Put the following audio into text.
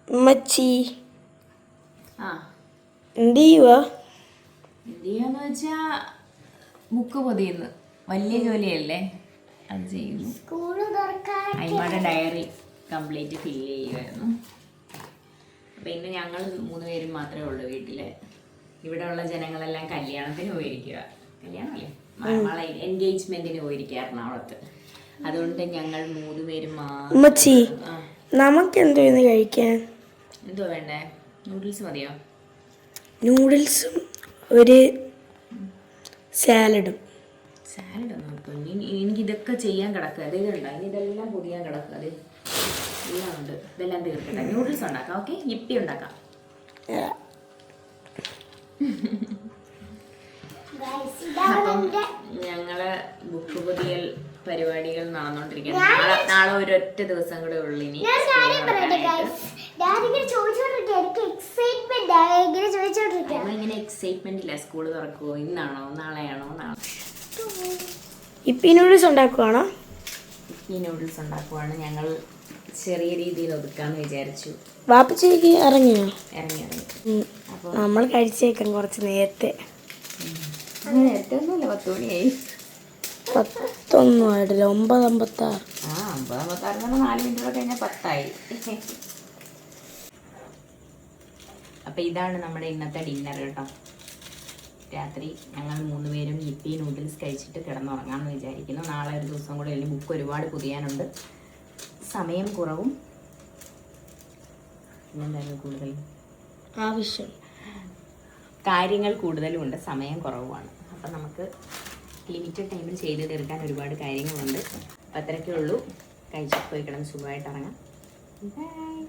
മച്ചി ആ എന്ത് ചെയ്യുവാ? എന്ത് ചെയ്യാന്ന് വെച്ചാ ബുക്ക് പൊതിയുന്നു. വലിയ ജോലിയല്ലേ, അത് ചെയ്യുന്നു. അയിമയുടെ ഡയറി കംപ്ലീറ്റ് ഫില്ല് ചെയ്യുമായിരുന്നു. അപ്പം ഇന്ന് ഞങ്ങൾ 3 പേരും മാത്രമേ ഉള്ളൂ വീട്ടിൽ. ഇവിടെ ഉള്ള ജനങ്ങളെല്ലാം കല്യാണത്തിന് പോയിരിക്കുക. കല്യാണമല്ലേ, മകളെ എൻഗേജ്മെന്റിന് പോയിരിക്കുക എറണാകുളത്ത്. അതുകൊണ്ട് ഞങ്ങൾ 3 പേരും ഉമ്മച്ചി, നമുക്ക് എന്തോ ഇന്ന് കഴിക്കാൻ? എന്തോ വേണ്ടേ? നൂഡിൽസ് മതിയോ? നൂഡിൽസും ഒരു സാലഡും. സാലഡ് നോക്കും. എനിക്ക് ഇതൊക്കെ ചെയ്യാൻ കിടക്കുക. അത് ഇതുണ്ടോ, ഇനി ഇതെല്ലാം പൊതിയാൻ കിടക്കുക. അത് എല്ലാം ഉണ്ട്. ഇതെല്ലാം തീർക്കട്ടെ. നൂഡിൽസ് ഉണ്ടാക്കാം. ഓക്കെ, യിപ്പി ഉണ്ടാക്കാം. അപ്പം ഞങ്ങള് ബുക്ക് പൊതിയൽ പരിപാടികൾ നടന്നുകൊണ്ടിരിക്കുകയാണ്. നാളെ ഒരൊറ്റ ദിവസം കൂടെ ഉള്ളു ഇനി. ഇങ്ങനെ എക്സൈറ്റ്മെന്റ് ഇല്ല. സ്കൂള് തുറക്കുവോ, ഇന്നാണോ നാളെയാണോ? നാളെ ഇപ്പി നൂഡിൽസ് ഉണ്ടാക്കുവാണോ? ഇപ്പി നൂഡിൽസ് ഉണ്ടാക്കുവാണ്. ഞങ്ങൾ ചെറിയ രീതിയിൽ ഒതുക്കാന്ന് വിചാരിച്ചു. വാപ്പച്ചേക്ക് ഇറങ്ങിയോ? ഇറങ്ങി. അപ്പോൾ നമ്മൾ കഴിച്ചേക്കാം കുറച്ച് നേരത്തെ. നേരത്തെ ഒന്നുമില്ല, 10 മണിയായി. 10 ആയിട്ടില്ല, 9:56. 9:56 4 മിനിറ്റ് കഴിഞ്ഞാൽ 10 ആയി. അപ്പം ഇതാണ് നമ്മുടെ ഇന്നത്തെ ഡിന്നർ കേട്ടോ. രാത്രി ഞങ്ങൾ 3 പേരും യിപ്പി നൂഡിൽസ് കഴിച്ചിട്ട് കിടന്നുറങ്ങാമെന്ന് വിചാരിക്കുന്നു. നാളെ ഒരു ദിവസം കൂടെ ഉള്ളു. ബുക്ക് ഒരുപാട് പൊതിയാനുണ്ട്. സമയം കുറവും പിന്നെന്തായാലും കൂടുതൽ ആവശ്യം കാര്യങ്ങൾ കൂടുതലും ഉണ്ട്, സമയം കുറവുമാണ്. അപ്പം നമുക്ക് ലിമിറ്റഡ് ടൈമിൽ ചെയ്ത് തീർക്കാൻ ഒരുപാട് കാര്യങ്ങളുണ്ട്. അപ്പം അത്രയ്ക്കേ ഉള്ളൂ. കഴിച്ചിട്ട് പോയി കിടന്ന് സുഖമായിട്ട് ഇറങ്ങാം. ബൈ.